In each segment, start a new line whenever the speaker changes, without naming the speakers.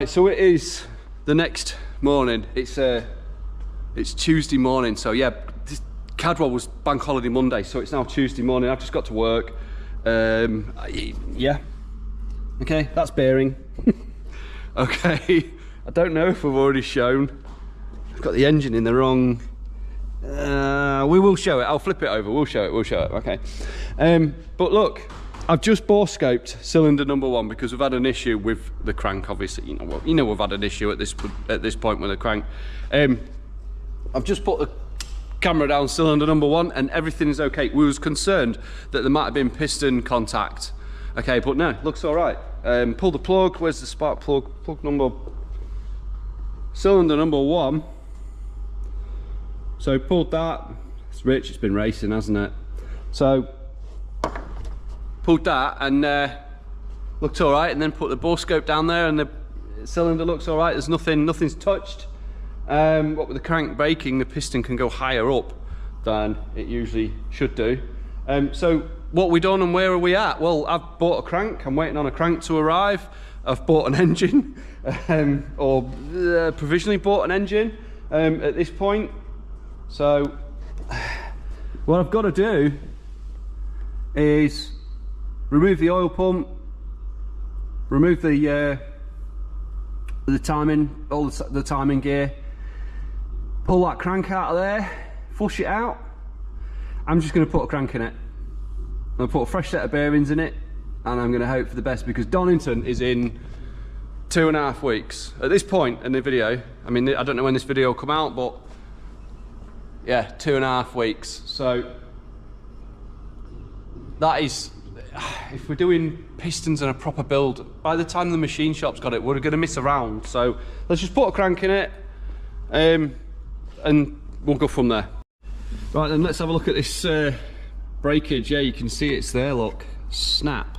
So it is the next morning. It's Tuesday morning. So yeah, Cadwell was bank holiday Monday, so it's now Tuesday morning. I've just got to work. Yeah. Okay, that's bearing. Okay, I don't know if we've already shown. I've got the engine in the wrong. We will show it. I'll flip it over. We'll show it. We'll show it. Okay. But look, I've just bore scoped cylinder number 1 because we've had an issue with the crank. Obviously, you know we've had an issue at this point with the crank. I've just put the camera down cylinder number 1 and everything is okay. We was concerned that there might have been piston contact. Okay, but no, looks all right. Pull the plug. Where's the spark plug? Cylinder number 1. So pulled that. It's rich. It's been racing, hasn't it? So pulled that and looked all right, and then put the bore scope down there and the cylinder looks all right. There's nothing's touched. What with the crank braking, the piston can go higher up than it usually should do. So what we done and where are we at? Well, I've bought a crank. I'm waiting on a crank to arrive. I've bought an engine, or provisionally bought an engine at this point. So what I've got to do is remove the oil pump, remove the timing, all the timing gear, pull that crank out of there, flush it out. I'm just going to put a crank in it. I'm going to put a fresh set of bearings in it, and I'm going to hope for the best because Donington is in 2.5 weeks. At this point in the video, I mean, I don't know when this video will come out, but yeah, 2.5 weeks. So that is, if we're doing pistons and a proper build, by the time the machine shop's got it, we're going to miss a round. So let's just put a crank in it, and we'll go from there. Right then, let's have a look at this breakage. Yeah, you can see it's there, look, snap.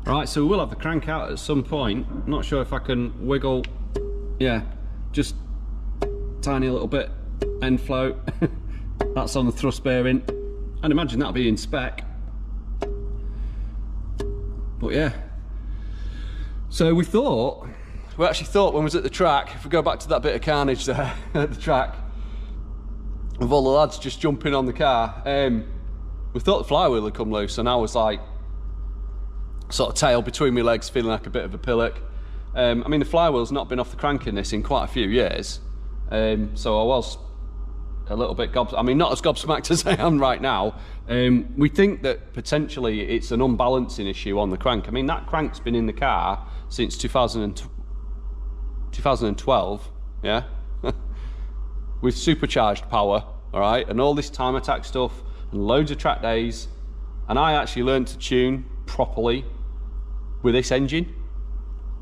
Right, so we will have the crank out at some point. I'm not sure if I can wiggle, yeah, just tiny little bit, end float. That's on the thrust bearing. I'd imagine that'll be in spec. But yeah, so we actually thought when we was at the track, if we go back to that bit of carnage there at the track, with all the lads just jumping on the car, we thought the flywheel had come loose, and I was like, sort of tail between my legs, feeling like a bit of a pillock. I mean, the flywheel's not been off the crank in this in quite a few years, so I was a little bit I mean, not as gobsmacked as I am right now. We think that potentially it's an unbalancing issue on the crank. I mean, that crank's been in the car since 2012, yeah, with supercharged power, all right, and all this time attack stuff and loads of track days, and I actually learned to tune properly with this engine,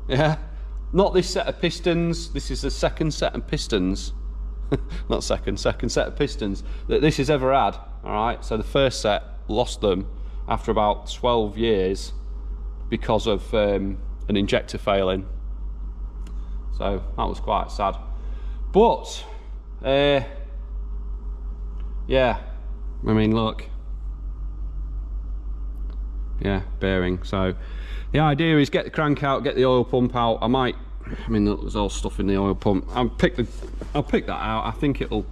yeah, not this set of pistons. This is the second set of pistons. Not second set of pistons that this has ever had, all right? So the first set, lost them after about 12 years because of an injector failing. So that was quite sad. But, yeah, I mean, look. Yeah, bearing. So the idea is get the crank out, get the oil pump out. I mean, there's all stuff in the oil pump. I'll pick that out. I think the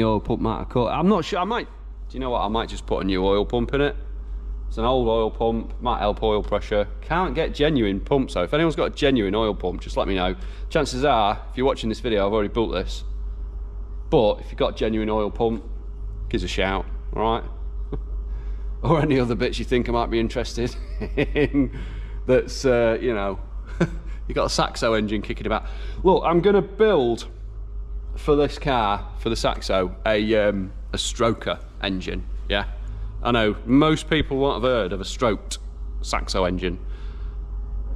oil pump might have cut. I'm not sure. Do you know what? I might just put a new oil pump in it. It's an old oil pump, might help oil pressure. Can't get genuine pumps though. If anyone's got a genuine oil pump, just let me know. Chances are, if you're watching this video, I've already built this. But if you've got a genuine oil pump, give us a shout, all right? Or any other bits you think I might be interested in. That's, you know, you got a Saxo engine kicking about. Look, I'm going to build for this car, for the Saxo, a stroker engine. Yeah, I know most people won't have heard of a stroked Saxo engine.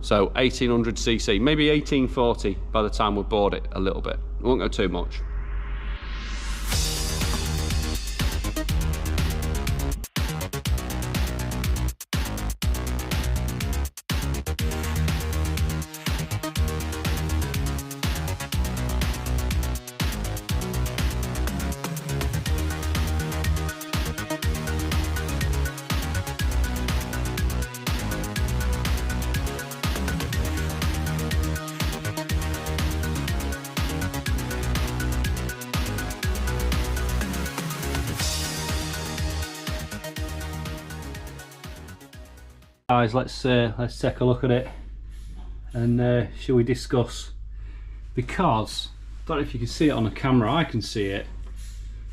So 1800cc, maybe 1840 by the time we board it a little bit. It won't go too much. Guys, let's take a look at it, and shall we discuss, because I don't know if you can see it on the camera, I can see it.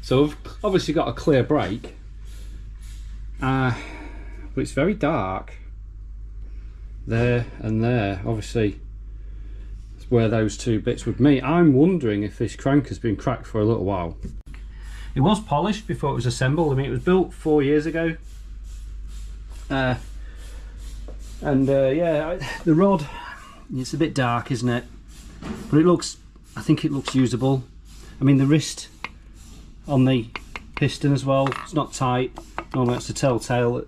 So we've obviously got a clear brake, but it's very dark there and there. Obviously it's where those two bits would meet. I'm wondering if this crank has been cracked for a little while. It was polished before it was assembled. I mean, it was built 4 years ago, yeah, the rod, it's a bit dark, isn't it? But it looks, I think it looks usable. I mean, the wrist on the piston as well, it's not tight. Normally that's a telltale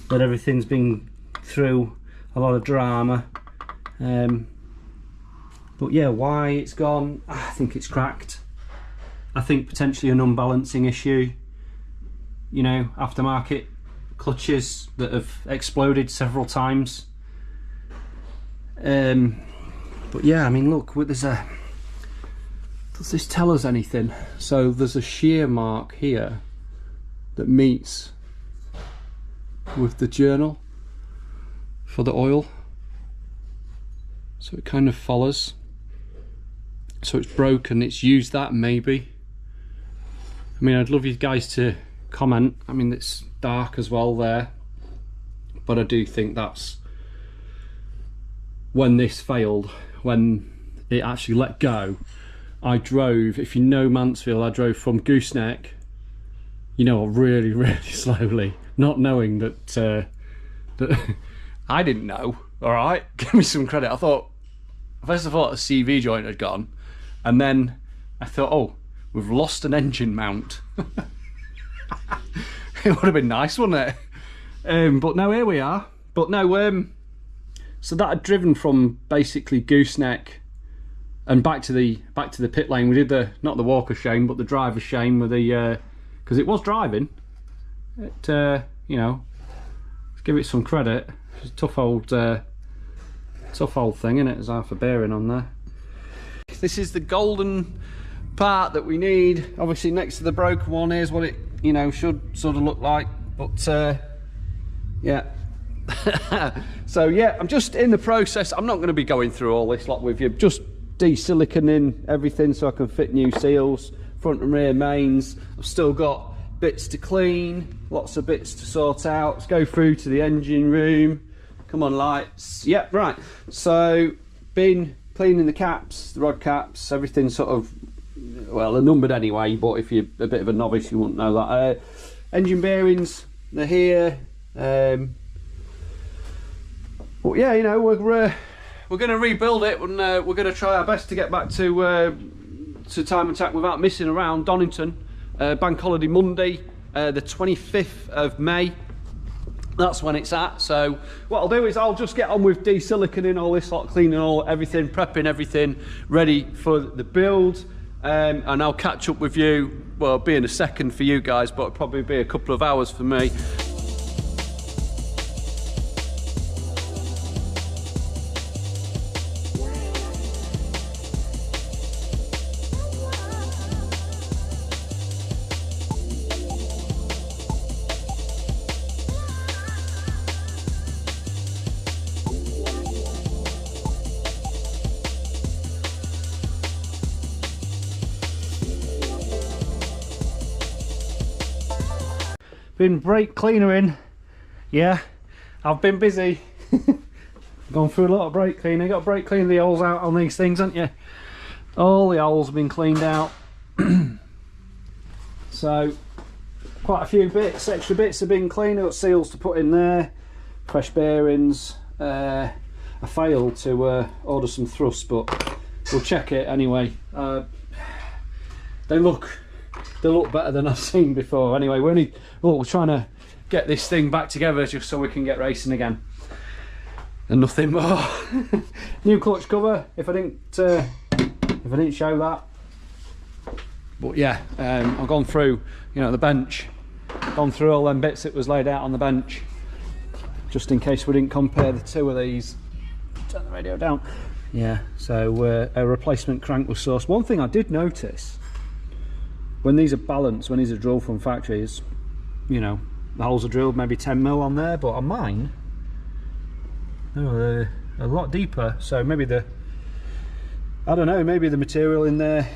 that everything's been through a lot of drama. But yeah, why it's gone, I think it's cracked. I think potentially an unbalancing issue, you know, aftermarket clutches that have exploded several times. But yeah, I mean, look, does this tell us anything? So there's a shear mark here that meets with the journal for the oil, so it kind of follows. So it's broken, it's used that maybe. I mean, I'd love you guys to comment. I mean, it's dark as well there, but I do think that's when this failed, when it actually let go. I drove, if you know Mansfield, I drove from Gooseneck, you know, really, really slowly, not knowing that, I didn't know, all right? Give me some credit. I thought, first of all, a CV joint had gone, and then I thought, oh, we've lost an engine mount. It would have been nice, wouldn't it? But no, here we are. But no, so that had driven from basically Gooseneck and back to the pit lane. We did the, not the walk of shame, but the drive of shame with the, because it was driving. It, you know, let's give it some credit. It's a tough old thing, isn't it? There's half a bearing on there. This is the golden part that we need. Obviously next to the broken one, here's what it, you know, should sort of look like. But yeah. So yeah, I'm just in the process. I'm not going to be going through all this lot with you, just de-siliconing everything so I can fit new seals, front and rear mains. I've still got bits to clean, lots of bits to sort out. Let's go through to the engine room. Come on, lights. Yep, right. So been cleaning the caps, the rod caps, everything sort of, well, they're numbered anyway, but if you're a bit of a novice you wouldn't know that. Engine bearings, they're here. But yeah, you know, we're going to rebuild it, and we're going to try our best to get back to Time Attack without missing around. Donington, Bank Holiday Monday, the 25th of May. That's when it's at. So what I'll do is I'll just get on with de-siliconing all this lot, cleaning everything, prepping everything, ready for the build. And I'll catch up with you, well, it'll be in a second for you guys, but it'll probably be a couple of hours for me. Been brake cleaner in, yeah, I've been busy. Gone through a lot of brake cleaning. Got to brake clean the holes out on these things, haven't you? All the holes have been cleaned out. So quite a few bits, extra bits have been cleaned. I've got seals to put in there, fresh bearings. I failed to order some thrusts, but we'll check it anyway. They look better than I've seen before. Anyway, we're trying to get this thing back together just so we can get racing again, and nothing more. New clutch cover, if I didn't show that. But yeah, I've gone through, you know, the bench, gone through all them bits that was laid out on the bench, just in case we didn't compare the two of these. Turn the radio down. Yeah, so a replacement crank was sourced. One thing I did notice, when these are balanced, when these are drilled from factories, you know, the holes are drilled maybe 10mm on there, but on mine,
No, a lot deeper, so maybe I don't know, maybe the material in there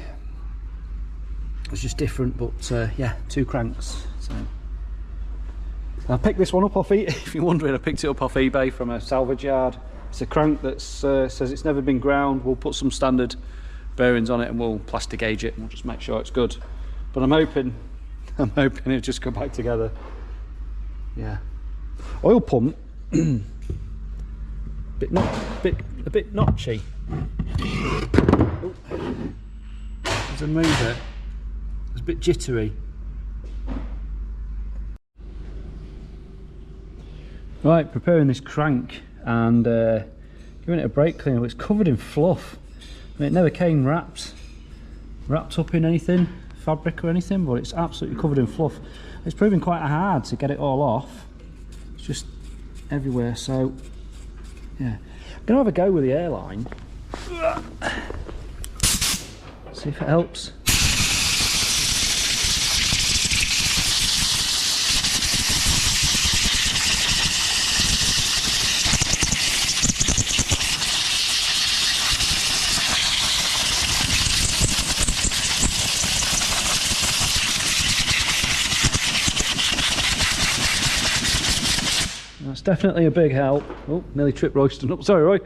is just different, but yeah, 2 cranks. So I picked this one up off eBay. If you're wondering, I picked it up off eBay from a salvage yard. It's a crank that says it's never been ground. We'll put some standard bearings on it and we'll plastic gauge it and we'll just make sure it's good. But I'm hoping it'll just go back together. Yeah. Oil pump, a bit notchy. Oh. As I move it, it's a bit jittery. Right, preparing this crank and giving it a brake cleaner. It's covered in fluff. I mean, it never came wrapped up in anything, fabric or anything, but it's absolutely covered in fluff. It's proving quite hard to get it all off. It's just everywhere. So yeah, I'm gonna have a go with the airline. See if it helps. That's definitely a big help. Oh, nearly tripped Royston up. Sorry, Roy.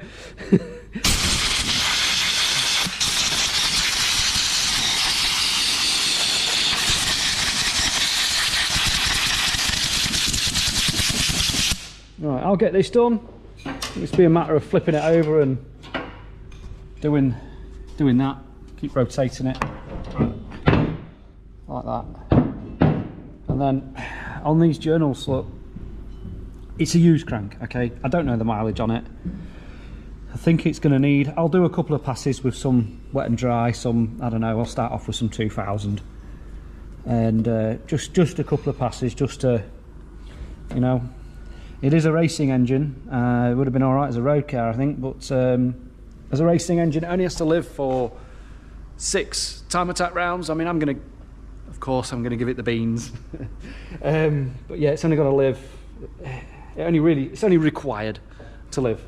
Right, I'll get this done. It's be a matter of flipping it over and doing that. Keep rotating it like that. And then on these journals, look, it's a used crank, okay? I don't know the mileage on it. I think it's going to need, I'll do a couple of passes with some wet and dry, some, I don't know, I'll start off with some 2000. And just a couple of passes, just to, you know, it is a racing engine. It would have been alright as a road car, I think, but as a racing engine, it only has to live for 6 time attack rounds. I mean, of course, I'm going to give it the beans. But yeah, it's only got to live, it's only required to live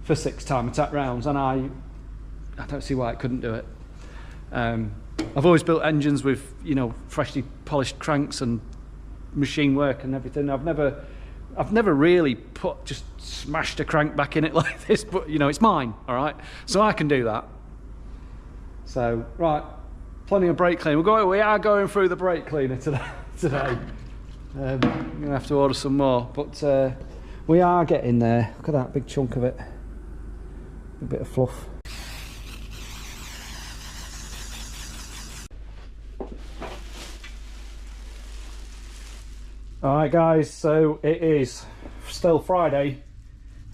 for 6 time attack rounds, and I don't see why it couldn't do it. I've always built engines with, you know, freshly polished cranks and machine work and everything. I've never really just smashed a crank back in it like this, but you know, it's mine, all right? So I can do that. So, right, plenty of brake cleaner. We are going through the brake cleaner today. I'm gonna have to order some more, but we are getting there. Look at that big chunk of it. A bit of fluff. Alright guys, so it is still Friday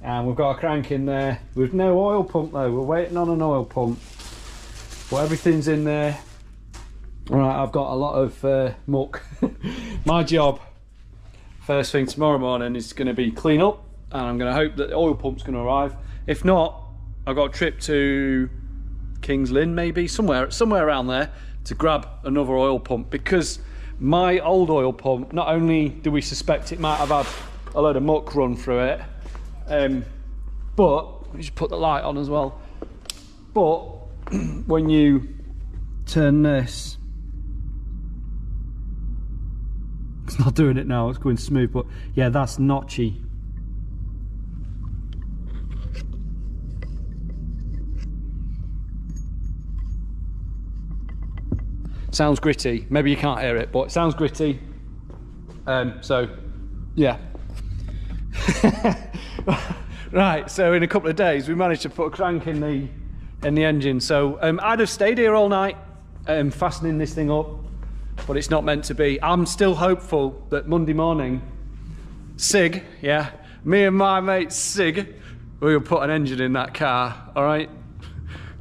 and we've got a crank in there with no oil pump though. We're waiting on an oil pump, but everything's in there. Alright, I've got a lot of muck. My job first thing tomorrow morning is going to be clean up, and I'm going to hope that the oil pump's going to arrive. If not, I've got a trip to King's Lynn, maybe somewhere around there, to grab another oil pump, because my old oil pump, not only do we suspect it might have had a load of muck run through it, but let me just put the light on as well. But when you turn this, it's not doing it now, it's going smooth, but yeah, that's notchy. Sounds gritty. Maybe you can't hear it, but it sounds gritty. So yeah. Right, so in a couple of days we managed to put a crank in the engine. So I'd have stayed here all night fastening this thing up, but it's not meant to be. I'm still hopeful that Monday morning, Sig, yeah, me and my mate Sig, we'll put an engine in that car, all right?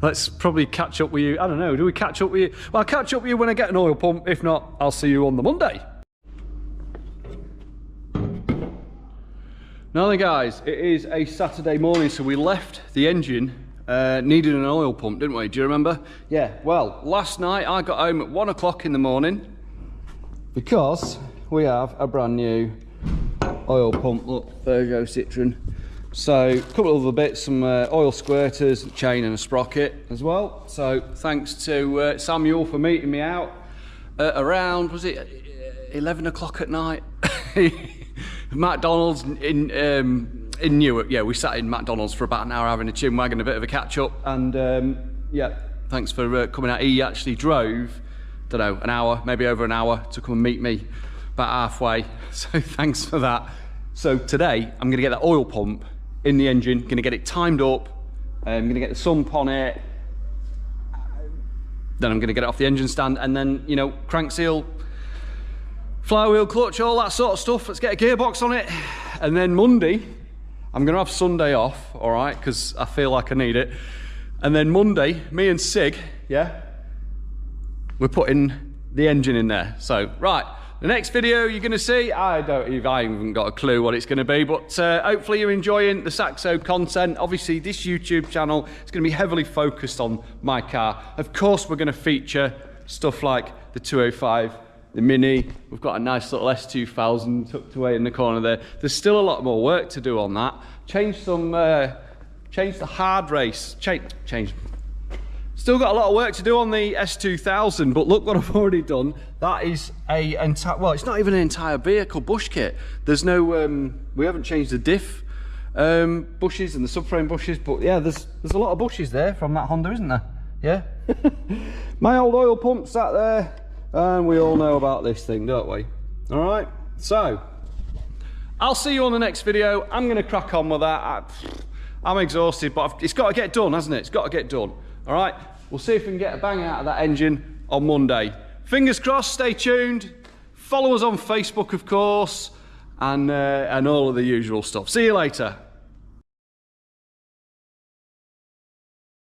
Let's probably catch up with you. I don't know, do we catch up with you? Well, I'll catch up with you when I get an oil pump. If not, I'll see you on the Monday. Now then guys, it is a Saturday morning, so we left the engine, needed an oil pump, didn't we? Do you remember? Yeah, well, last night I got home at 1 o'clock in the morning because we have a brand new oil pump. Look, Peugeot Citroen
So a couple of other bits, some oil squirters, a chain and a sprocket as well. So thanks to Samuel for meeting me out around, was it 11 o'clock at night? McDonald's in Newark. Yeah, we sat in McDonald's for about an hour having a chin wag and a bit of a catch up. And yeah, thanks for coming out. He actually drove, don't know, an hour, maybe over an hour to come and meet me about halfway. So thanks for that. So today I'm going to get that oil pump in the engine, going to get it timed up, I'm going to get the sump on it, then I'm going to get it off the engine stand, and then, you know, crank seal, flywheel, clutch, all that sort of stuff. Let's get a gearbox on it. And then Monday, I'm going to have Sunday off, all right, because I feel like I need it. And then Monday, me and Sig, yeah, we're putting the engine in there. So, right. The next video you're going to see, I haven't got a clue what it's going to be, but hopefully you're enjoying the Saxo content. Obviously, this YouTube channel is going to be heavily focused on my car. Of course, we're going to feature stuff like the 205, the Mini. We've got a nice little S2000 tucked away in the corner there. There's still a lot more work to do on that. Change the hard race. Still got a lot of work to do on the S2000, but look what I've already done. That is a entire, well, it's not even an entire vehicle bush kit. There's no, we haven't changed the diff bushes and the subframe bushes, but yeah, there's a lot of bushes there from that Honda, isn't there? Yeah. My old oil pump sat there, and we all know about this thing, don't we? All right, so I'll see you on the next video. I'm going to crack on with that. I'm exhausted, but it's got to get done, hasn't it? It's got to get done. All right, we'll see if we can get a bang out of that engine on Monday. Fingers crossed, stay tuned. Follow us on Facebook, of course, and all of the usual stuff. See you later.